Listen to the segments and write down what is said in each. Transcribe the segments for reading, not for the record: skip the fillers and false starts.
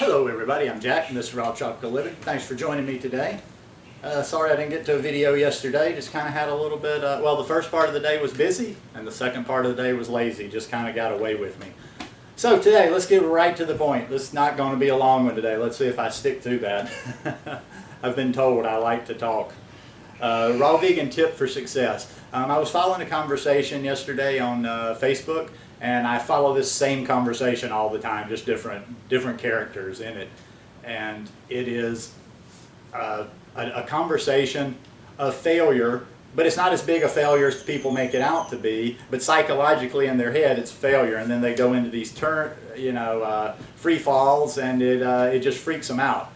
Hello everybody, I'm Jack and this is Raw Tropical Living. Thanks for joining me today. Sorry I didn't get to a video yesterday, just kind of had a little bit, well the first part of the day was busy and the second part of the day was lazy, just kind of got away with me. So today, let's get right to the point. This is not going to be a long one today, let's see if I stick to that. I've been told I like to talk. Raw vegan tip for success. I was following a conversation yesterday on Facebook, and I follow this same conversation all the time, just different characters in it. And it is a conversation of failure, but it's not as big a failure as people make it out to be, but psychologically in their head it's failure, and then they go into these free falls, and it just freaks them out.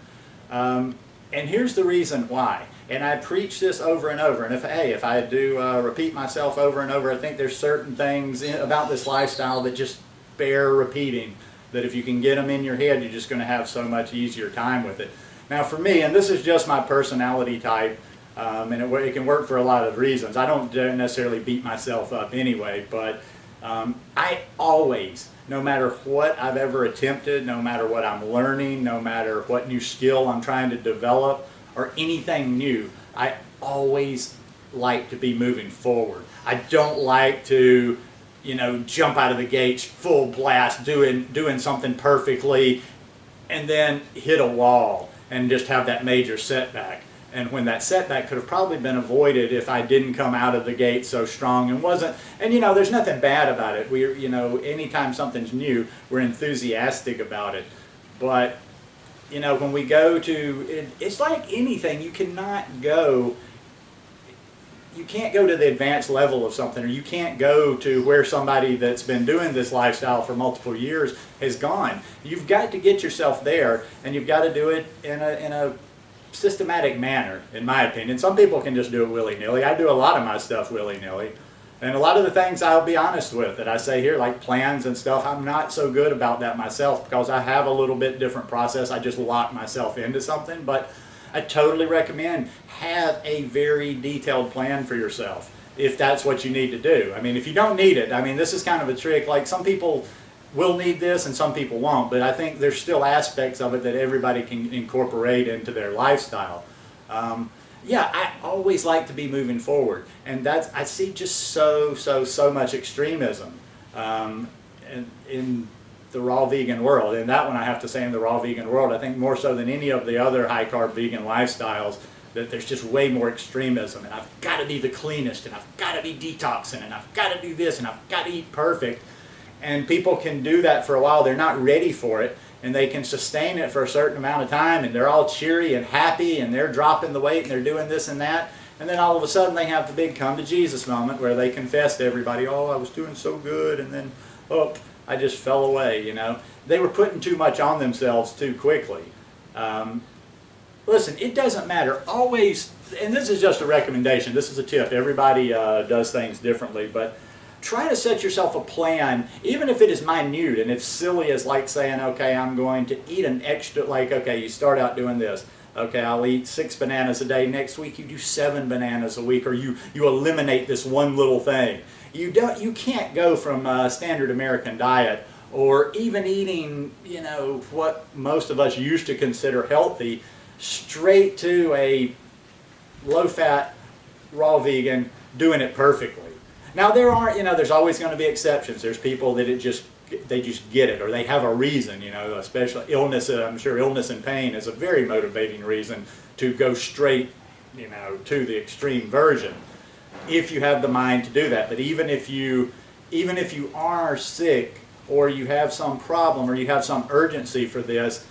And here's the reason why. And I preach this over and over, and if I do repeat myself over and over, I think there's certain things about this lifestyle that just bear repeating, that if you can get them in your head, you're just going to have so much easier time with it. Now for me, and this is just my personality type, and it can work for a lot of reasons. I don't necessarily beat myself up anyway, but I always, no matter what I've ever attempted, no matter what I'm learning, no matter what new skill I'm trying to develop, or anything new, I always like to be moving forward. I don't like to, jump out of the gates full blast, doing something perfectly, and then hit a wall and just have that major setback. And when that setback could have probably been avoided if I didn't come out of the gate so strong and wasn't. And there's nothing bad about it. Anytime something's new, we're enthusiastic about it. But when we go to, it's like anything, you can't go to the advanced level of something, or you can't go to where somebody that's been doing this lifestyle for multiple years has gone. You've got to get yourself there, and you've got to do it in a systematic manner, in my opinion. Some people can just do it willy-nilly. I do a lot of my stuff willy-nilly. And a lot of the things, I'll be honest with, that I say here, like plans and stuff, I'm not so good about that myself because I have a little bit different process. I just lock myself into something. But I totally recommend have a very detailed plan for yourself if that's what you need to do. I mean, if you don't need it, this is kind of a trick. Like, some people will need this and some people won't, but I think there's still aspects of it that everybody can incorporate into their lifestyle. Yeah, I always like to be moving forward, and I see just so much extremism in the raw vegan world. And that one, I have to say, in the raw vegan world, I think more so than any of the other high carb vegan lifestyles, that there's just way more extremism. And I've got to be the cleanest, and I've got to be detoxing, and I've got to do this, and I've got to eat perfect. And people can do that for a while. They're not ready for it, and they can sustain it for a certain amount of time, and they're all cheery and happy, and they're dropping the weight, and they're doing this and that. And then all of a sudden they have the big come to Jesus moment where they confess to everybody, oh, I was doing so good, and then, oh, I just fell away, They were putting too much on themselves too quickly. Listen, it doesn't matter. Always, and this is just a recommendation, this is a tip. Everybody does things differently, but try to set yourself a plan, even if it is minute and it's silly as like saying, okay, I'm going to eat an extra, like, okay, you start out doing this. Okay, I'll eat 6 bananas a day. Next week you do 7 bananas a week, or you eliminate this one little thing. You can't go from a standard American diet, or even eating, what most of us used to consider healthy, straight to a low-fat, raw vegan, doing it perfectly. Now there are, there's always going to be exceptions. There's people that they just get it, or they have a reason, especially illness. I'm sure illness and pain is a very motivating reason to go straight, to the extreme version, if you have the mind to do that. But even if you are sick, or you have some problem, or you have some urgency for this,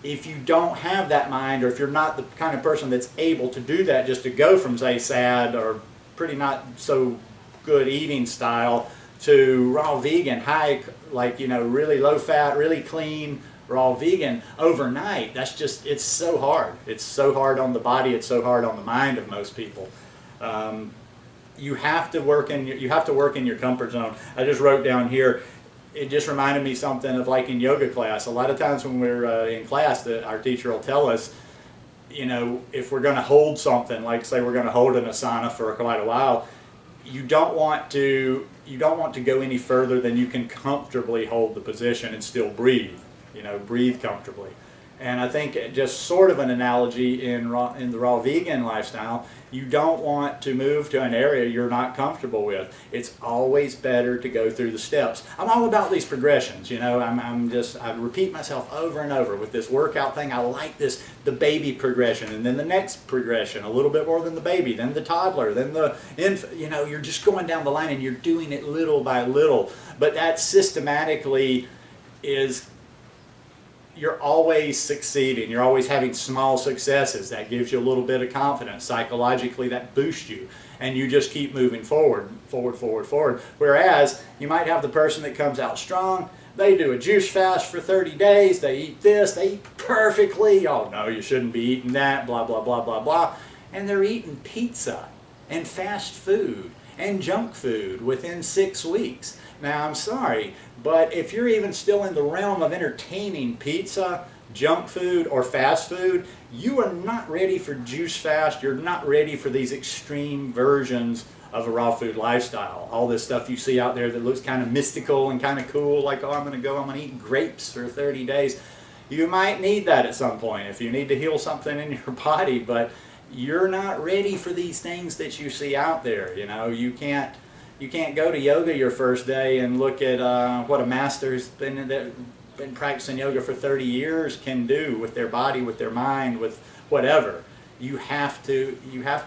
if you don't have that mind, or if you're not the kind of person that's able to do that, just to go from, say, sad or pretty not so good eating style to raw vegan, high, like, really low fat, really clean raw vegan overnight, it's so hard. It's so hard on the body, it's so hard on the mind of most people. You have to work in your comfort zone. I just wrote down here, it just reminded me something of like in yoga class. A lot of times when we're in class, our teacher will tell us, if we're going to hold something, like say we're going to hold an asana for quite a while, you don't want to go any further than you can comfortably hold the position and still breathe. Breathe comfortably. And I think just sort of an analogy in the raw vegan lifestyle, you don't want to move to an area you're not comfortable with. It's always better to go through the steps. I'm all about these progressions, you know. I repeat myself over and over with this workout thing. I like the baby progression, and then the next progression, a little bit more than the baby, then the toddler, then the infant. You know, you're just going down the line and you're doing it little by little. But that systematically is, you're always succeeding. You're always having small successes. That gives you a little bit of confidence. Psychologically, that boosts you. And you just keep moving forward. Whereas, you might have the person that comes out strong. They do a juice fast for 30 days. They eat this. They eat perfectly. Oh, no, you shouldn't be eating that. Blah, blah, blah, blah, blah. And they're eating pizza and fast food and junk food within 6 weeks. Now, I'm sorry, but if you're even still in the realm of entertaining pizza, junk food, or fast food, you are not ready for juice fast. You're not ready for these extreme versions of a raw food lifestyle. All this stuff you see out there that looks kind of mystical and kind of cool, like, oh, I'm going to eat grapes for 30 days. You might need that at some point if you need to heal something in your body, but you're not ready for these things that you see out there. You know, you can't go to yoga your first day and look at what a master's been practicing yoga for 30 years can do with their body, with their mind, with whatever. You have to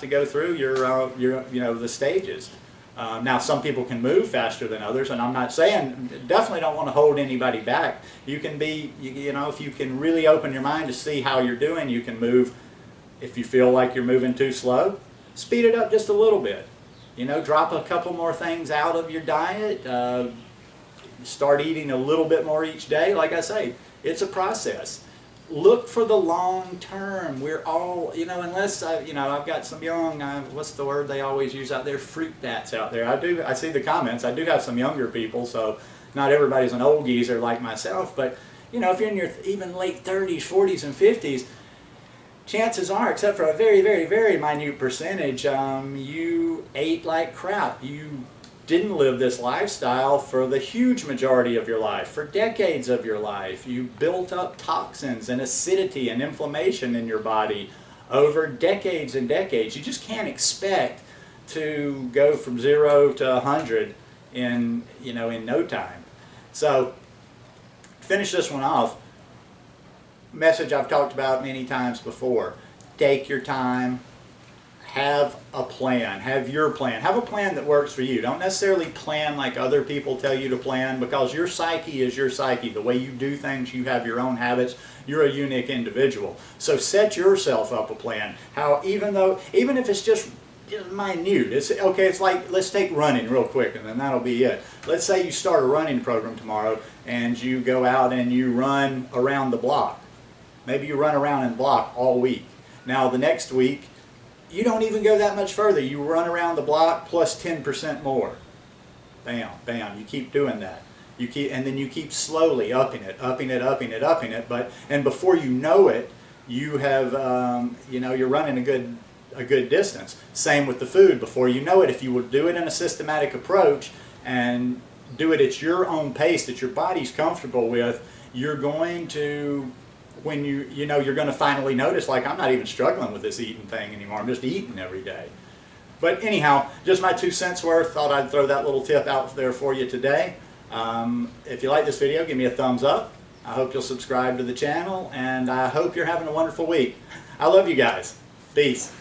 go through your you know, the stages. Now, some people can move faster than others, and I'm not saying, definitely don't want to hold anybody back. You can be, you know, if you can really open your mind to see how you're doing, you can move. If you feel like you're moving too slow, speed it up just a little bit. You know, drop a couple more things out of your diet. Start eating a little bit more each day. Like I say, it's a process. Look for the long term. We're all, you know, unless I've got some young, what's the word they always use out there? Fruit bats out there. I see the comments. I do have some younger people, so not everybody's an old geezer like myself. But, you know, if you're in your even late 30s, 40s, and 50s, chances are, except for a very, very, very minute percentage, you ate like crap. You didn't live this lifestyle for the huge majority of your life, for decades of your life. You built up toxins and acidity and inflammation in your body over decades and decades. You just can't expect to go from 0 to 100 in no time. So, finish this one off. Message I've talked about many times before. Take your time. Have a plan. Have your plan. Have a plan that works for you. Don't necessarily plan like other people tell you to plan, because your psyche is your psyche. The way you do things, you have your own habits. You're a unique individual. So set yourself up a plan. Even if it's just minute. It's okay. It's like, let's take running real quick, and then that'll be it. Let's say you start a running program tomorrow, and you go out and you run around the block. Maybe you run around and block all week. Now the next week, you don't even go that much further. You run around the block plus 10% more. Bam, bam. You keep doing that. And then you keep slowly upping it. And before you know it, you have, you're running a good distance. Same with the food. Before you know it, if you would do it in a systematic approach and do it at your own pace that your body's comfortable with, you're going to, when you're going to finally notice, like, I'm not even struggling with this eating thing anymore. I'm just eating every day. But anyhow, just my 2 cents worth. Thought I'd throw that little tip out there for you today. If you like this video, give me a thumbs up. I hope you'll subscribe to the channel, and I hope you're having a wonderful week. I love you guys. Peace.